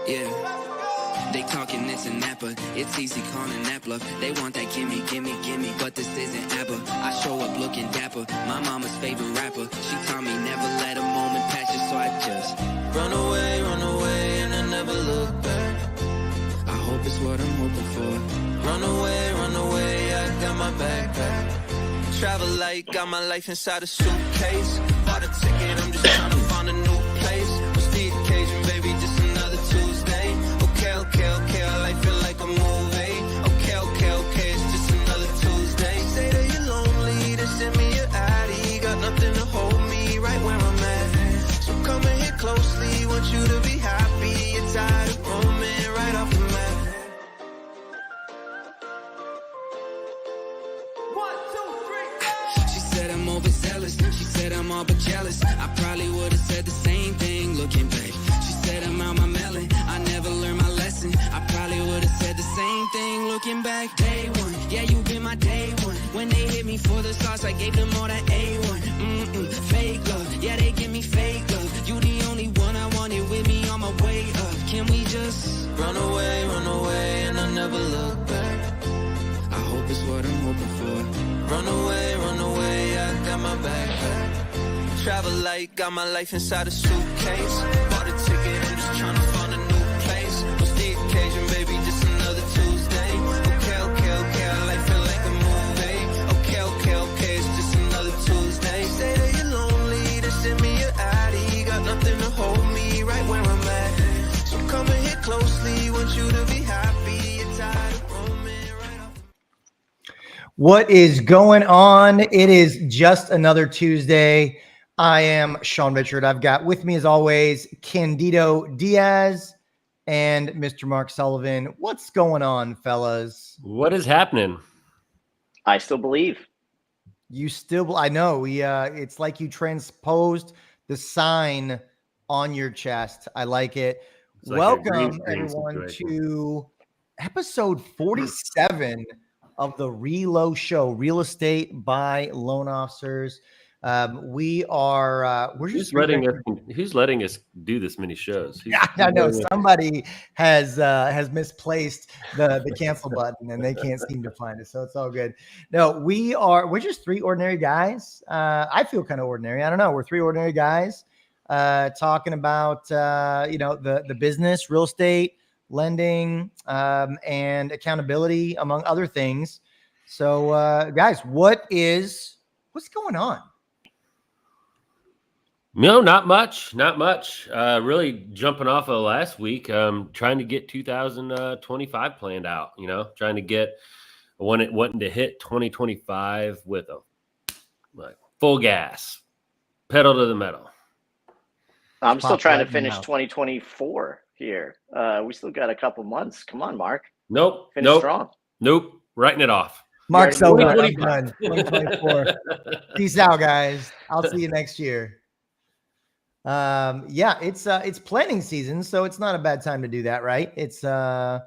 Yeah. They talking this and that, but it's easy calling that bluff. They want that gimme, but this isn't ABBA. I show up looking dapper, my mama's favorite rapper. She taught me never let a moment pass you, so I just run away, and I never look back. I hope it's what I'm hoping for. Run away, I got my backpack. Travel light, got my life inside a suitcase. Bought a ticket, I'm just trying to find a new place. What's the occasion, baby? Just another Tuesday. Okay, life feel like a movie. Okay, it's just another Tuesday. Say that you're lonely, then send me your ID. Got nothing to hold me right where I'm at. So come and hit closely, want you to be happy. You're tired of roaming right off the map. 1, 2, 3, She said I'm overzealous, she said I'm all but jealous. I probably would've said the same thing looking back. She said I'm out my melon, I never learned my lesson. I probably would've said the same thing looking back. Day one, yeah, you been my day one. When they hit me for the sauce, I gave them all that A1. Fake love, yeah, they give me fake love. You the only one I wanted with me on my way up. Can we just run away, and I never look back. I hope it's what I'm hoping for. Run away, I got my backpack. Travel light, got my life inside a suitcase. Bought a ticket, I'm just trying to find a new place. What's the occasion, baby? Just another Tuesday. Okay, life feel like a movie. Okay, it's just another Tuesday. Say that you're lonely, then send me your ID. Got nothing to hold me right where I'm at. So come and hit closely, want you to be happy. You're tired of roaming right off. What is going on? It is just another Tuesday. I am Sean Richard. I've got with me, as always, Candido Diaz and Mr. Mark Sullivan. What's going on, fellas? What is happening? I still believe. You still, I know. It's like you transposed the sign on your chest. I like it. Like welcome, everyone, to episode 47 of the Reload Show, Real Estate by Loan Officers. We're just who's letting us do this many shows? I know somebody has misplaced the cancel button and they can't seem to find it, so it's all good. No, we're just three ordinary guys. I feel kind of ordinary. I don't know. We're three ordinary guys talking about the business, real estate, lending, and accountability, among other things. So guys, what's going on? No, not much. Really jumping off of last week. Trying to get 2025 planned out. Trying to get wanting to hit 2025 with a full gas, pedal to the metal. I'm still trying to finish 2024 here. We still got a couple months. Come on, Mark. Nope. Finish strong. Nope. Writing it off. Mark's so good. I'm done. 2024. Peace out, guys. I'll see you next year. It's planning season, so it's not a bad time to do that, right? I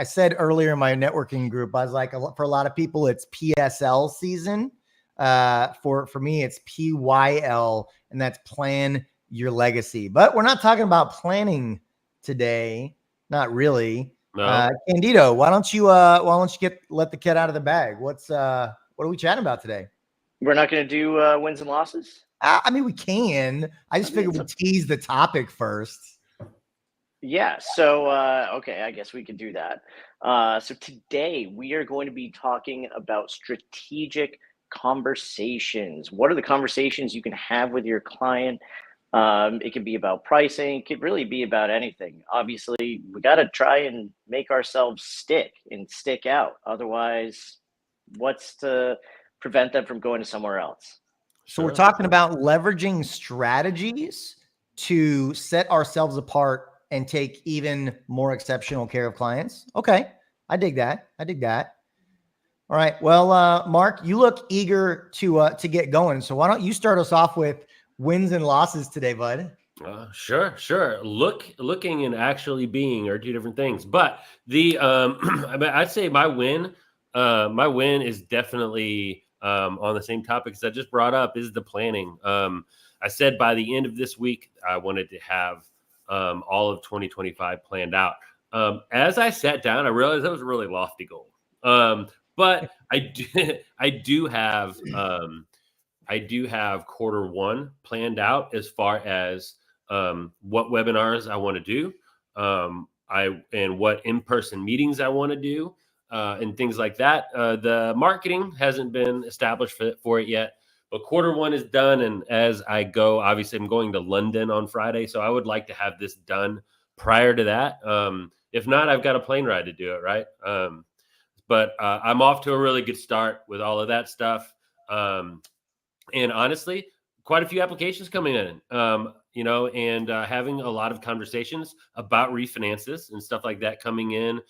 said earlier in my networking group, I was like, for a lot of people, it's PSL season. For me, it's PYL, and that's plan your legacy. But we're not talking about planning today. Not really. No. Candido, why don't you let the cat out of the bag? What are we chatting about today? We're not going to do wins and losses. I mean, we can. I just figured we'd tease the topic first. Yeah. So, okay, I guess we could do that. So today we are going to be talking about strategic conversations. What are the conversations you can have with your client? It can be about pricing. It could really be about anything. Obviously, we got to try and make ourselves stick out. Otherwise, what's to prevent them from going to somewhere else? So we're talking about leveraging strategies to set ourselves apart and take even more exceptional care of clients. Okay. I dig that. All right. Well, Mark, you look eager to get going. So why don't you start us off with wins and losses today, bud? Sure. Looking and actually being are two different things. But I'd say my win is definitely on the same topic as I just brought up, is the planning. I said by the end of this week, I wanted to have all of 2025 planned out. As I sat down, I realized that was a really lofty goal. But I do have quarter one planned out as far as what webinars I want to do, and what in-person meetings I want to do, and things like that. The marketing hasn't been established for it yet, but quarter one is done. And as I go, obviously I'm going to London on Friday, so I would like to have this done prior to that. If not, I've got a plane ride to do it, right? But I'm off to a really good start with all of that stuff. And honestly, quite a few applications coming in, and having a lot of conversations about refinances and stuff like that coming in.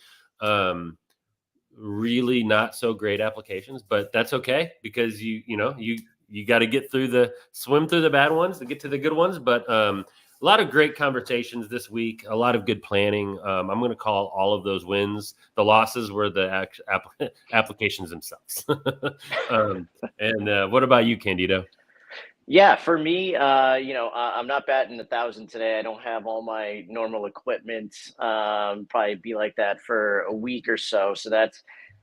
Really not so great applications, but that's okay, because you got to swim through the bad ones to get to the good ones. But a lot of great conversations this week, a lot of good planning. I'm going to call all of those wins. The losses were the applications themselves. And what about you, Candido? Yeah, for me, I'm not batting 1,000 today. I don't have all my normal equipment. Probably be like that for a week or so. So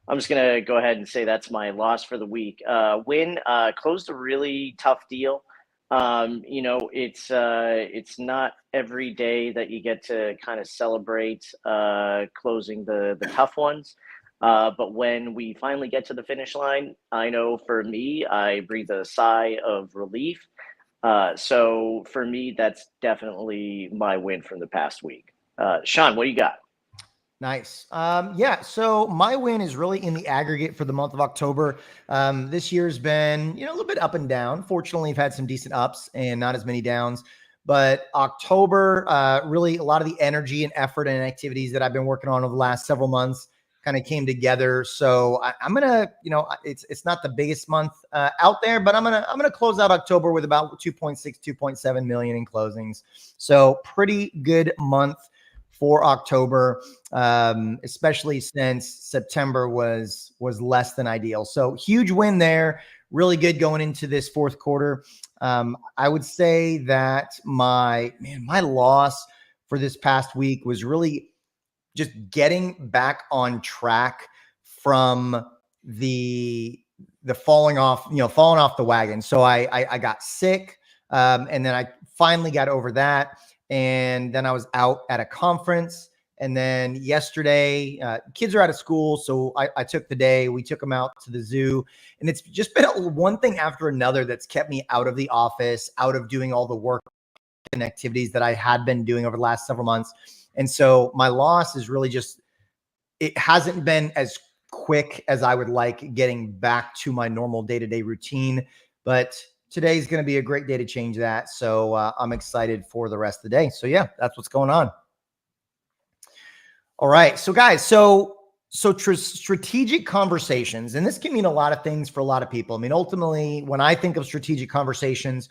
I'm just gonna go ahead and say that's my loss for the week. Win, closed a really tough deal. It's not every day that you get to kind of celebrate closing the tough ones. But when we finally get to the finish line, I know for me, I breathe a sigh of relief. So for me, that's definitely my win from the past week. Sean, what do you got? Nice. Yeah. So my win is really in the aggregate for the month of October. This year's been, a little bit up and down. Fortunately, I've had some decent ups and not as many downs. But October, really a lot of the energy and effort and activities that I've been working on over the last several months kind of came together. So I'm gonna, it's not the biggest month out there, but I'm gonna close out October with about 2.6, 2.7 million in closings. So pretty good month for October, especially since September was less than ideal. So huge win there. Really good going into this fourth quarter. I would say that my loss for this past week was really just getting back on track from the falling off the wagon. So I got sick, and then I finally got over that. And then I was out at a conference. And then yesterday, kids are out of school. So I took the day, we took them out to the zoo. And it's just been one thing after another that's kept me out of the office, out of doing all the work and activities that I had been doing over the last several months. And so my loss is really just, it hasn't been as quick as I would like getting back to my normal day-to-day routine. But today's going to be a great day to change that. So I'm excited for the rest of the day. So yeah, that's what's going on. All right. So guys, so strategic conversations, and this can mean a lot of things for a lot of people. I mean, ultimately, when I think of strategic conversations,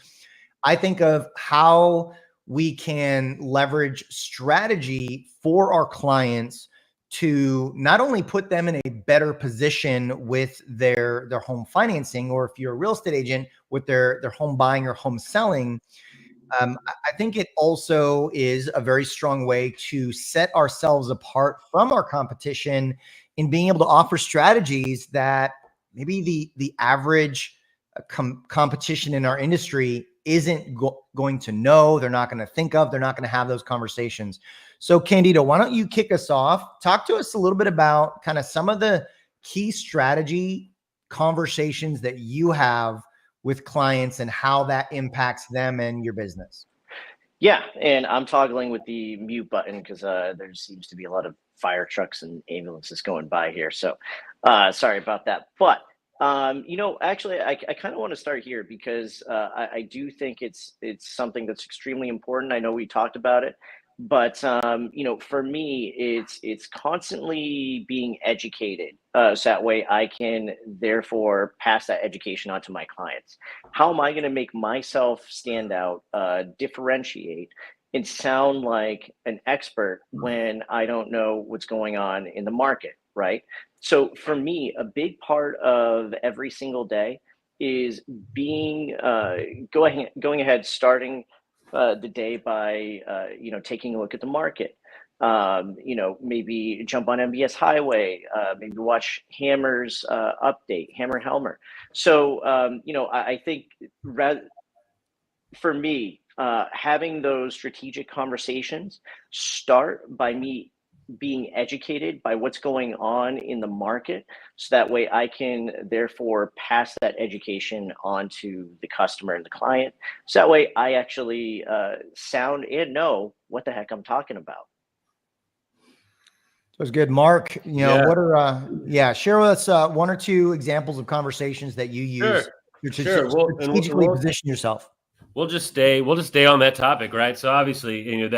I think of how we can leverage strategy for our clients to not only put them in a better position with their home financing, or if you're a real estate agent, with their home buying or home selling. I think it also is a very strong way to set ourselves apart from our competition in being able to offer strategies that maybe the average competition in our industry isn't going to know, they're not going to think of, they're not going to have those conversations. So Candido, why don't you kick us off? Talk to us a little bit about kind of some of the key strategy conversations that you have with clients and how that impacts them and your business. Yeah, and I'm toggling with the mute button because there seems to be a lot of fire trucks and ambulances going by here. So sorry about that. But actually, I kind of want to start here because I do think it's something that's extremely important. I know we talked about it, but for me, it's constantly being educated, so that way I can therefore pass that education on to my clients. How am I going to make myself stand out, differentiate, and sound like an expert when I don't know what's going on in the market, right? So for me, a big part of every single day is being going ahead, starting the day by taking a look at the market. Maybe jump on MBS Highway, maybe watch Hammer's update, Hammer Helmer. So I think for me, having those strategic conversations start by me being educated by what's going on in the market, so that way I can therefore pass that education on to the customer and the client, so that way I actually sound and know what the heck I'm talking about. That was good. Mark, Yeah. what are, share with us one or two examples of conversations that you use to strategically position yourself. We'll just stay on that topic, right? So obviously,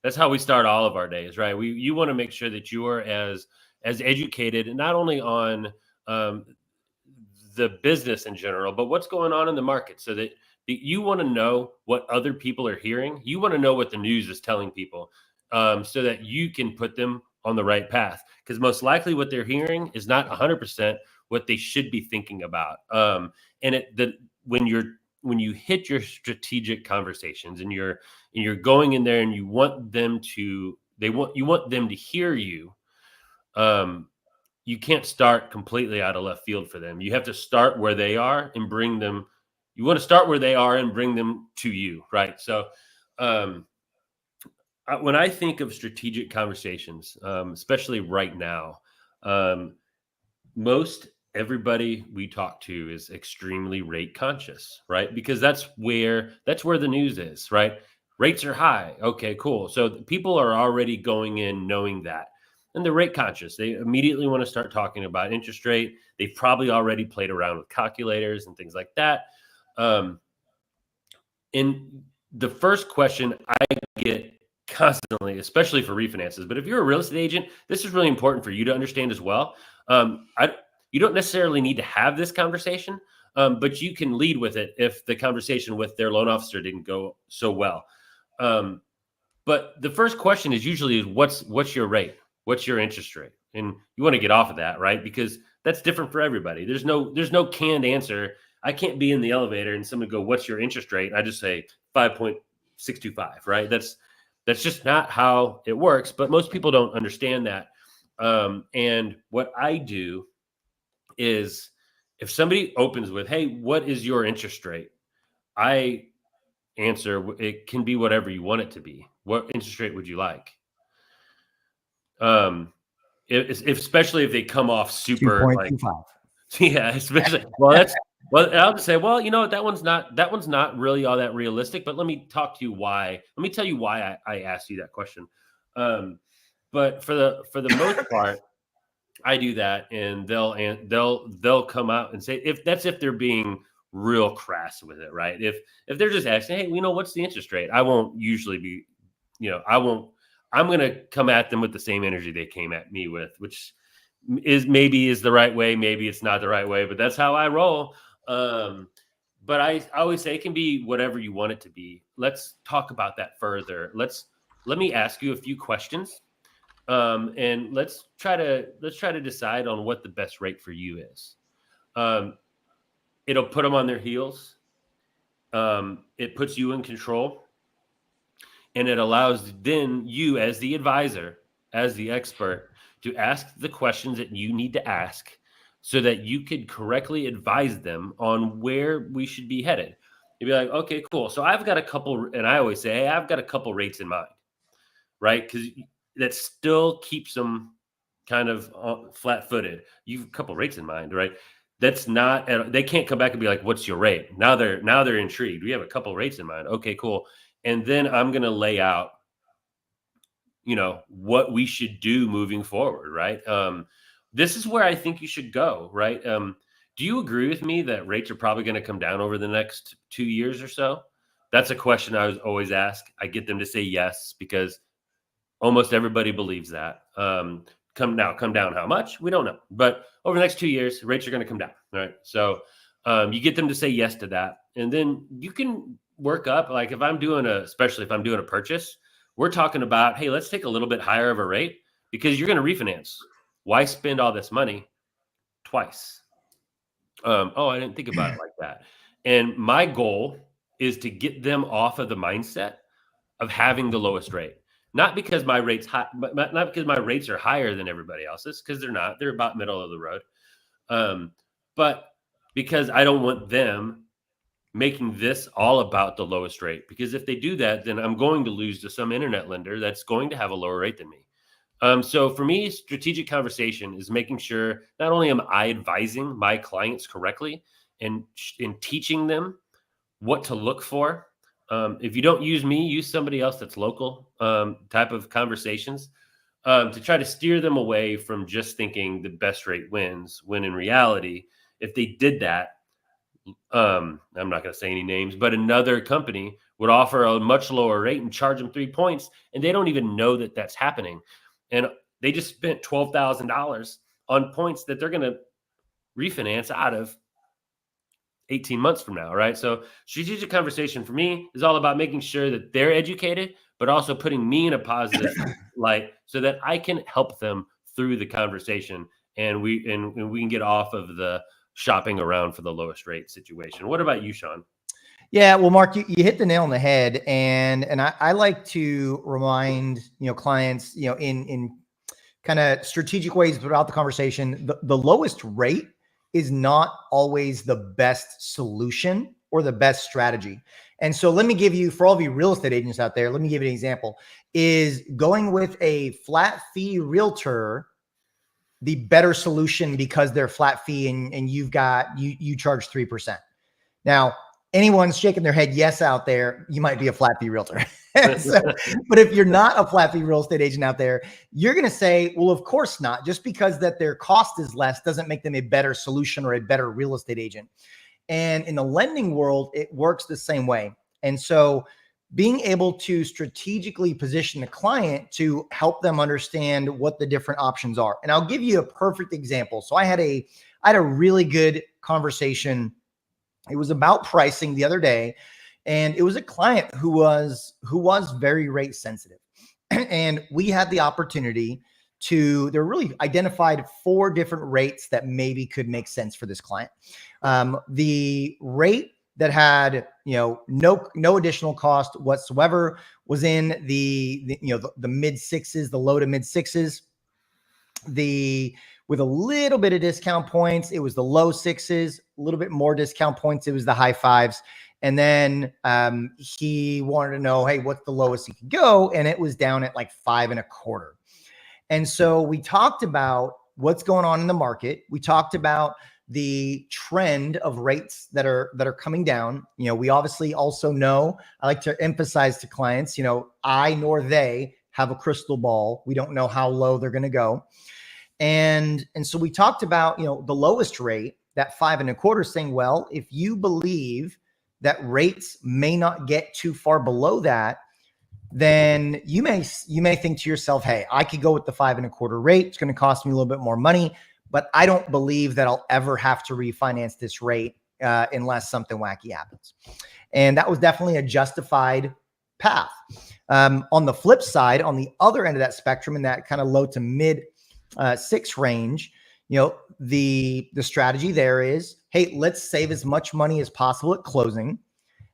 that's how we start all of our days, right? You want to make sure that you are as educated, and not only on the business in general, but what's going on in the market, so that you want to know what other people are hearing. You want to know what the news is telling people, so that you can put them on the right path, because most likely what they're hearing is not 100% what they should be thinking about. When you hit your strategic conversations and you're going in there and you want them to hear you, you can't start completely out of left field for them. You have to start where they are and bring them. You want to start where they are and bring them to you, right? So when I think of strategic conversations, especially right now, most everybody we talk to is extremely rate conscious, right? Because that's where the news is, right? Rates are high. Okay, cool. So people are already going in knowing that, and they're rate conscious. They immediately want to start talking about interest rate. They've probably already played around with calculators and things like that. And the first question I get constantly, especially for refinances, but if you're a real estate agent, this is really important for you to understand as well. You don't necessarily need to have this conversation, but you can lead with it if the conversation with their loan officer didn't go so well. But the first question is usually what's your rate? What's your interest rate? And you want to get off of that, right? Because that's different for everybody. There's no canned answer. I can't be in the elevator and someone go, "What's your interest rate?" I just say 5.625, right? That's just not how it works. But most people don't understand that. And what I do is, if somebody opens with, "Hey, what is your interest rate?" I answer, it can be whatever you want it to be. What interest rate would you like? Especially if they come off super like, yeah, especially I'll just say, that one's not really all that realistic, but let me talk to you why. Let me tell you why I asked you that question. But for the most part, I do that, and they'll come out and say, if they're being real crass with it, right? If they're just asking, "Hey, what's the interest rate?" I won't usually be, I'm going to come at them with the same energy they came at me with, which maybe is the right way, maybe it's not the right way, but that's how I roll. But I always say it can be whatever you want it to be. Let's talk about that further. Let me ask you a few questions. And let's try to decide on what the best rate for you is. It'll put them on their heels. It puts you in control, and it allows then you, as the advisor, as the expert, to ask the questions that you need to ask, so that you could correctly advise them on where we should be headed. You'd be like, "Okay, cool. So I've got a couple," and I always say, "Hey, I've got a couple rates in mind," right? Because that still keeps them kind of flat-footed. You've a couple rates in mind, right? That's not, they can't come back and be like, "What's your rate?" Now they're intrigued. We have a couple rates in mind. Okay, cool. And then I'm going to lay out, what we should do moving forward, right? This is where I think you should go, right? Do you agree with me that rates are probably going to come down over the next 2 years or so? That's a question I always ask. I get them to say yes, because almost everybody believes that. Come down how much? We don't know. But over the next 2 years, rates are going to come down, right? So you get them to say yes to that. And then you can work up. Like especially if I'm doing a purchase, we're talking about, "Hey, let's take a little bit higher of a rate, because you're going to refinance. Why spend all this money twice?" Oh, I didn't think about it like that. And my goal is to get them off of the mindset of having the lowest rate. Not because my rates high, but not because my rates are higher than everybody else's, because they're not. They're about middle of the road. But because I don't want them making this all about the lowest rate. Because if they do that, then I'm going to lose to some internet lender that's going to have a lower rate than me. So for me, strategic conversation is making sure not only am I advising my clients correctly and in teaching them what to look for. If you don't use me, use somebody else that's local, type of conversations, to try to steer them away from just thinking the best rate wins, when in reality, if they did that, I'm not going to say any names, but another company would offer a much lower rate and charge them 3 points, and they don't even know that that's happening. And they just spent $12,000 on points that they're going to refinance out of 18 months from now, right? So strategic conversation for me is all about making sure that they're educated, but also putting me in a positive light so that I can help them through the conversation, and we can get off of the shopping around for the lowest rate situation. What about you, Sean? Yeah, well, Mark, you hit the nail on the head, and I like to remind clients in kind of strategic ways throughout the conversation. The lowest rate is not always the best solution or the best strategy. And so let me give you, for all of you real estate agents out there, let me give you an example. Is going with a flat fee realtor the better solution because they're flat fee and you charge 3%? Now, anyone's shaking their head yes out there, you might be a flat fee realtor. But if you're not a flat fee real estate agent out there, you're going to say, well, of course not. Just because that their cost is less doesn't make them a better solution or a better real estate agent. And in the lending world, it works the same way. And so being able to strategically position the client to help them understand what the different options are. And I'll give you a perfect example. So I had a really good conversation. It was about pricing the other day, and it was a client who was very rate sensitive. And we had the opportunity there really identified 4 different rates that maybe could make sense for this client. The rate that had, no additional cost whatsoever was in the mid 6s, the low to mid 6s. With a little bit of discount points, it was the low 6s, a little bit more discount points, it was the high 5s. And then he wanted to know, hey, what's the lowest he could go? And it was down at like 5.25. And so we talked about what's going on in the market. We talked about the trend of rates that are coming down. We obviously also know, I like to emphasize to clients, I nor they have a crystal ball. We don't know how low they're going to go. And so we talked about, the lowest rate, that 5.25, saying, well, if you believe that rates may not get too far below that, then you may think to yourself, hey, I could go with the 5.25 rate. It's going to cost me a little bit more money, but I don't believe that I'll ever have to refinance this rate unless something wacky happens. And that was definitely a justified path. On the flip side, on the other end of that spectrum, in that kind of low to mid 6 range, the strategy there is, hey, let's save as much money as possible at closing.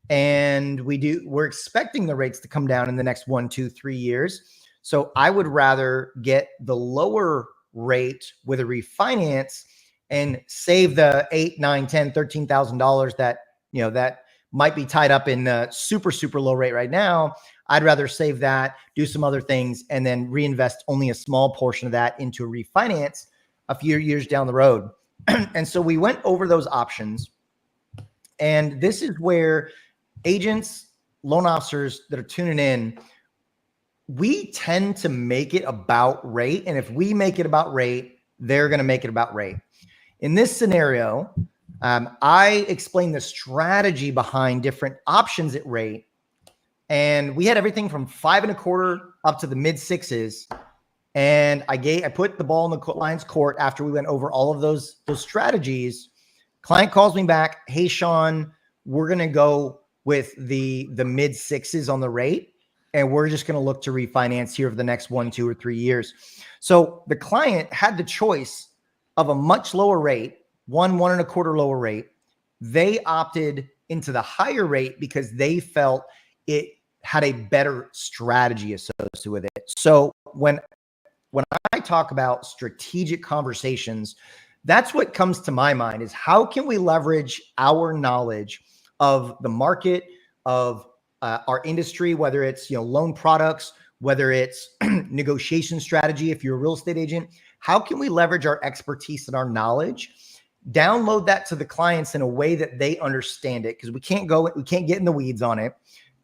And we're expecting the rates to come down in the next 1, 2, 3 years. So I would rather get the lower rate with a refinance and save the $8, $9, $10, $13,000 that might be tied up in the super, super low rate right now. I'd rather save that, do some other things, and then reinvest only a small portion of that into a refinance a few years down the road. And so we went over those options. And this is where agents, loan officers that are tuning in, we tend to make it about rate. And if we make it about rate, they're going to make it about rate. In this scenario, I explained the strategy behind different options at rate. And we had everything from 5.25 up to the mid 6s. And I put the ball in the client's court after we went over all of those strategies. Client calls me back, hey, Sean, we're going to go with the mid 6s on the rate, and we're just going to look to refinance here for the next 1, 2, or 3 years. So the client had the choice of a much lower rate, 1.25 lower rate. They opted into the higher rate because they felt it had a better strategy associated with it. So when I talk about strategic conversations, that's what comes to my mind is how can we leverage our knowledge of the market, of our industry, whether it's loan products, whether it's negotiation strategy. If you're a real estate agent, how can we leverage our expertise and our knowledge, download that to the clients in a way that they understand it? Because we can't get in the weeds on it.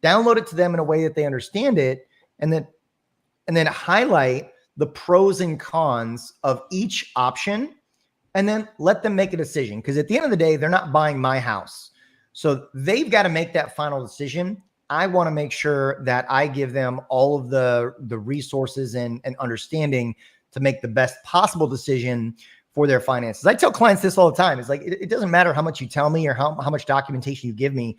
Download it to them in a way that they understand it, and then highlight the pros and cons of each option, and then let them make a decision. Because at the end of the day, they're not buying my house. So they've got to make that final decision. I want to make sure that I give them all of the resources and understanding to make the best possible decision for their finances. I tell clients this all the time. It's like, it doesn't matter how much you tell me or how much documentation you give me.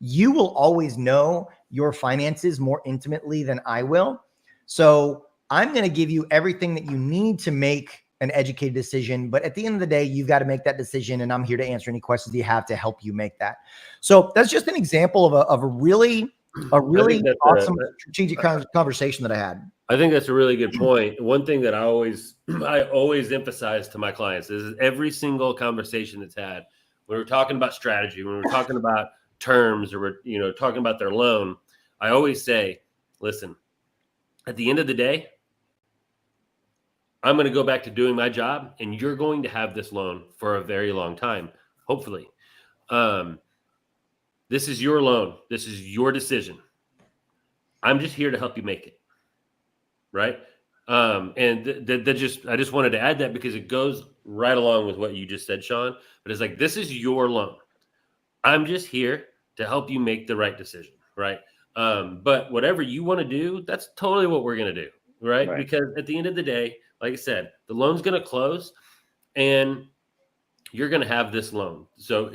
You will always know your finances more intimately than I will. So I'm going to give you everything that you need to make an educated decision. But at the end of the day, you've got to make that decision. And I'm here to answer any questions you have to help you make that. So that's just an example of a really awesome strategic conversation that I had. I think that's a really good point. One thing that I always emphasize to my clients is every single conversation that's had, when we're talking about strategy, when we're talking about terms, or we're talking about their loan, I always say, listen, at the end of the day, I'm going to go back to doing my job, and you're going to have this loan for a very long time, hopefully. This is your loan. This is your decision. I'm just here to help you make it. Right. And I just wanted to add that because it goes right along with what you just said, Sean. But it's like, this is your loan. I'm just here to help you make the right decision. Right. But whatever you want to do, that's totally what we're going to do. Right. Because at the end of the day, like I said, the loan's going to close and you're going to have this loan. So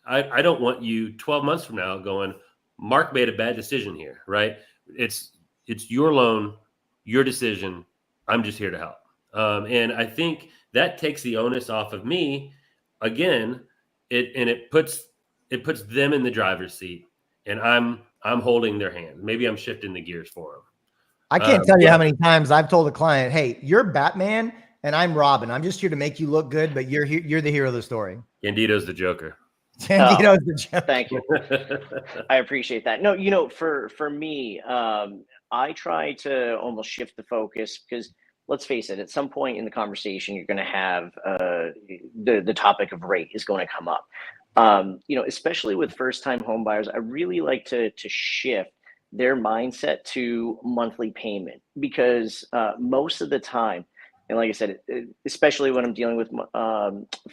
I don't want you 12 months from now going, Mark made a bad decision here. Right. It's your loan, your decision. I'm just here to help. And I think that takes the onus off of me again. It puts them in the driver's seat, and I'm holding their hand. Maybe I'm shifting the gears for them. I can't tell you how many times I've told a client, hey, you're Batman and I'm Robin. I'm just here to make you look good, but you're the hero of the story. Candido's the Joker. Candido's the Joker. Thank you. I appreciate that. No, for me, I try to almost shift the focus because let's face it, at some point in the conversation, you're going to have the topic of rate is going to come up. Especially with first-time home buyers, I really like to shift their mindset to monthly payment because most of the time, and like I said, especially when I'm dealing with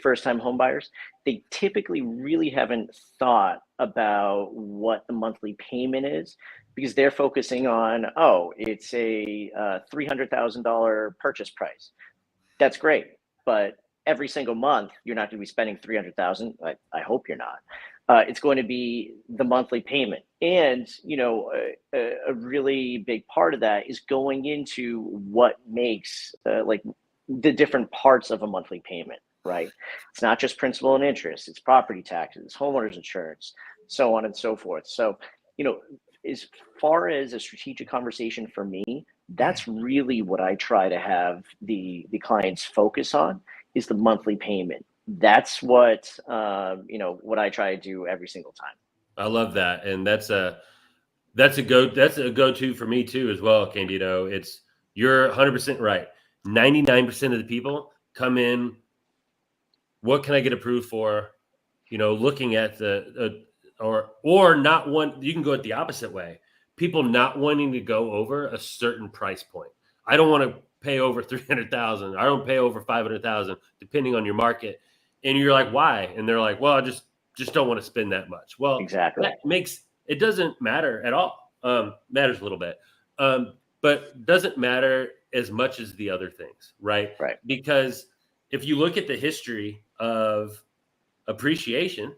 first-time home buyers, they typically really haven't thought about what the monthly payment is because they're focusing on, it's a $300,000 purchase price. That's great, but every single month you're not going to be spending $300,000. I hope you're not. It's going to be the monthly payment. And, a really big part of that is going into what makes like the different parts of a monthly payment, right? It's not just principal and interest, it's property taxes, homeowners insurance, so on and so forth. So, as far as a strategic conversation for me, that's really what I try to have the clients focus on is the monthly payment. That's what what I try to do every single time. I love that, and that's a go-to for me too as well, Candido. You're 100% right. 99% of the people come in, what can I get approved for? Looking at or not one. You can go it the opposite way. People not wanting to go over a certain price point. I don't want to pay over 300,000. I don't pay over 500,000, depending on your market. And you're like, why? And they're like, well, I just don't want to spend that much. Well, exactly. It doesn't matter at all. Matters a little bit, but doesn't matter as much as the other things, right? Right. Because if you look at the history of appreciation,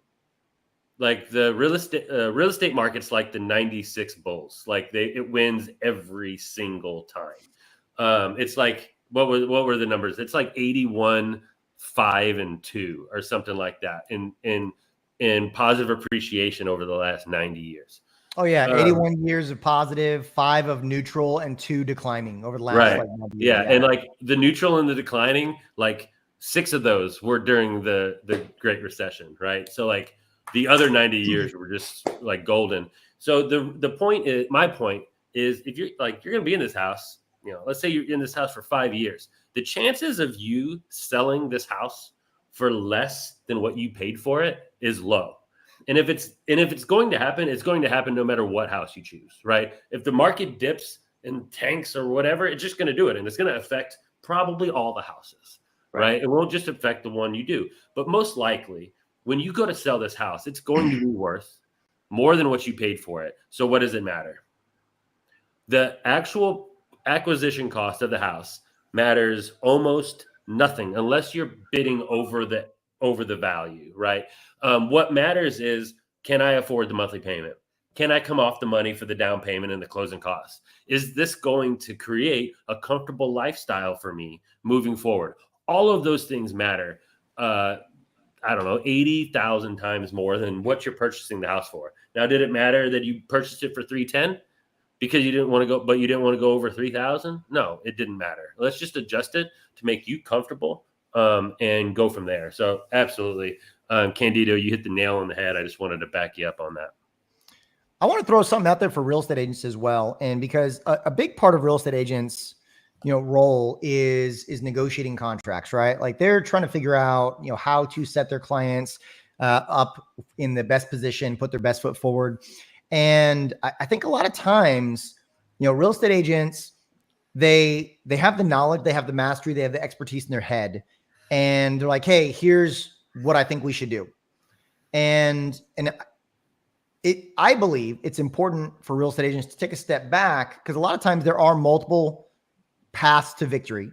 like the real estate market's like the 96 Bulls, like it wins every single time. It's like, what were the numbers? It's like 81, 5 and 2 or something like that in positive appreciation over the last 90 years. Oh yeah, 81 years of positive, 5 of neutral, and 2 declining over the last Right. like 90 Yeah. years. And like the neutral and the declining, like 6 of those were during the Great Recession, right? So like the other 90 years were just like golden. So the point is, my point is, if you're like, you're going to be in this house, you know, let's say you're in this house for 5 years, the chances of you selling this house for less than what you paid for it is low. And if it's going to happen, it's going to happen no matter what house you choose, right? If the market dips and tanks or whatever, it's just going to do it. And it's going to affect probably all the houses, right? It won't just affect the one you do. But most likely, when you go to sell this house, it's going to be worth more than what you paid for it. So what does it matter? The actual acquisition cost of the house matters almost nothing unless you're bidding over the value, right? What matters is, can I afford the monthly payment? Can I come off the money for the down payment and the closing costs? Is this going to create a comfortable lifestyle for me moving forward? All of those things matter. I don't know, 80,000 times more than what you're purchasing the house for. Now, did it matter that you purchased it for 310 because you didn't want to go, but you didn't want to go over 3,000? No, it didn't matter. Let's just adjust it to make you comfortable and go from there. So absolutely. Candido, you hit the nail on the head. I just wanted to back you up on that. I want to throw something out there for real estate agents as well. And because a big part of real estate agents, role is negotiating contracts, right? Like they're trying to figure out, how to set their clients up in the best position, put their best foot forward. And I think a lot of times, real estate agents, they have the knowledge, they have the mastery, they have the expertise in their head. And they're like, hey, here's what I think we should do. And I believe it's important for real estate agents to take a step back, because a lot of times there are multiple paths to victory,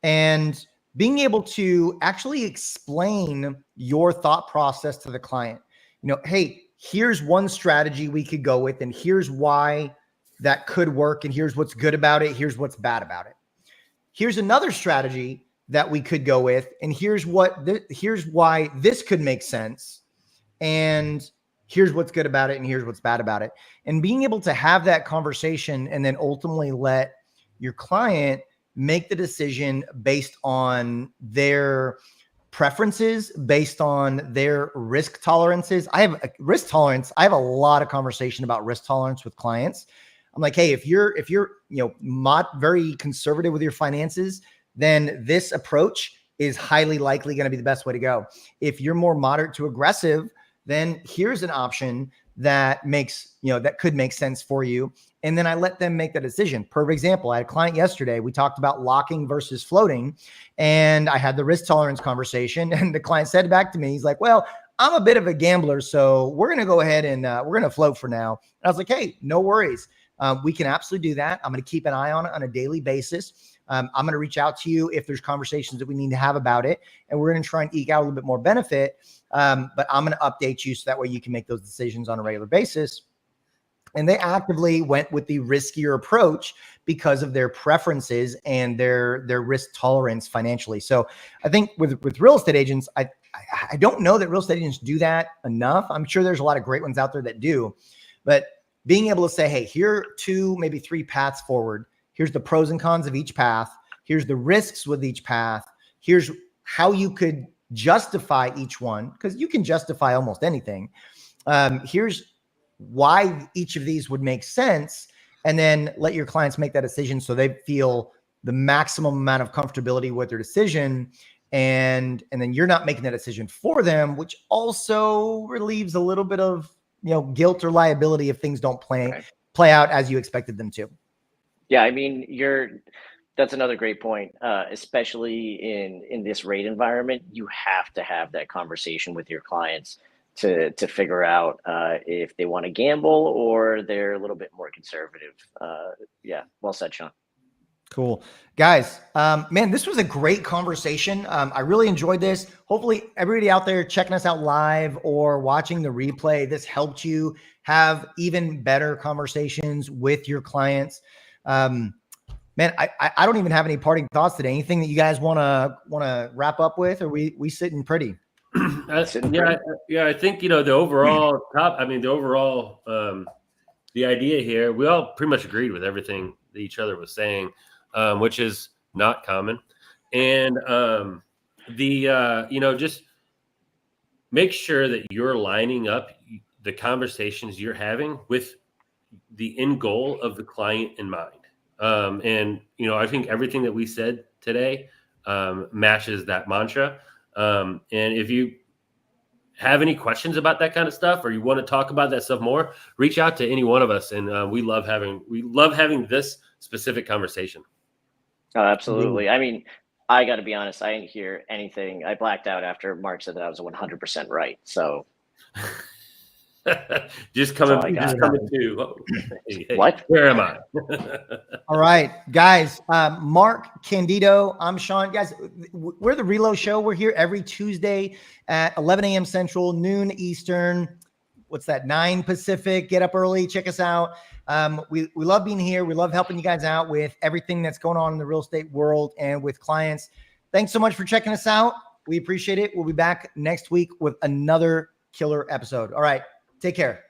and being able to actually explain your thought process to the client. Hey, here's one strategy we could go with, and here's why that could work, and here's what's good about it, here's what's bad about it. Here's another strategy that we could go with, and here's why this could make sense, and here's what's good about it, and here's what's bad about it. And being able to have that conversation and then ultimately let your client make the decision based on their preferences, based on their risk tolerances. I have a risk tolerance. I have a lot of conversation about risk tolerance with clients. I'm like, hey, if you're very conservative with your finances, then this approach is highly likely going to be the best way to go. If you're more moderate to aggressive, then here's an option that that could make sense for you. And then I let them make the decision. Perfect example. I had a client yesterday. We talked about locking versus floating, and I had the risk tolerance conversation, and the client said back to me, he's like, well, I'm a bit of a gambler, so we're going to go ahead and we're going to float for now. And I was like, hey, no worries. We can absolutely do that. I'm going to keep an eye on it on a daily basis. I'm going to reach out to you if there's conversations that we need to have about it, and we're going to try and eke out a little bit more benefit. But I'm going to update you so that way you can make those decisions on a regular basis. And they actively went with the riskier approach because of their preferences and their risk tolerance financially. So I think with real estate agents, I don't know that real estate agents do that enough. I'm sure there's a lot of great ones out there that do, but being able to say, hey, here are 2, maybe 3 paths forward. Here's the pros and cons of each path. Here's the risks with each path. Here's how you could justify each one, because you can justify almost anything. Here's why each of these would make sense, and then let your clients make that decision so they feel the maximum amount of comfortability with their decision. And then you're not making that decision for them, which also relieves a little bit of guilt or liability if things don't play out as you expected them to. Yeah, I mean, that's another great point, especially in this rate environment. You have to have that conversation with your clients to figure out if they want to gamble or they're a little bit more conservative. Yeah, well said, Sean. Cool. Guys, man, this was a great conversation. I really enjoyed this. Hopefully everybody out there checking us out live or watching the replay, this helped you have even better conversations with your clients. Man, I don't even have any parting thoughts today. Anything that you guys want to wrap up with, or we sitting pretty? I think the overall the idea here, we all pretty much agreed with everything that each other was saying, which is not common. And just make sure that you're lining up the conversations you're having with the end goal of the client in mind. I think everything that we said today matches that mantra. And if you have any questions about that kind of stuff, or you want to talk about that stuff more, reach out to any one of us. And we love having this specific conversation. Oh, absolutely. I mean, I got to be honest, I didn't hear anything. I blacked out after Mark said that I was 100% right. So just coming to hey, what? Where am I? All right, guys. Mark Candido, I'm Sean. Guys, we're the Reload Show. We're here every Tuesday at 11 a.m. Central, noon Eastern. What's that? 9 Pacific. Get up early. Check us out. We love being here. We love helping you guys out with everything that's going on in the real estate world and with clients. Thanks so much for checking us out. We appreciate it. We'll be back next week with another killer episode. All right. Take care.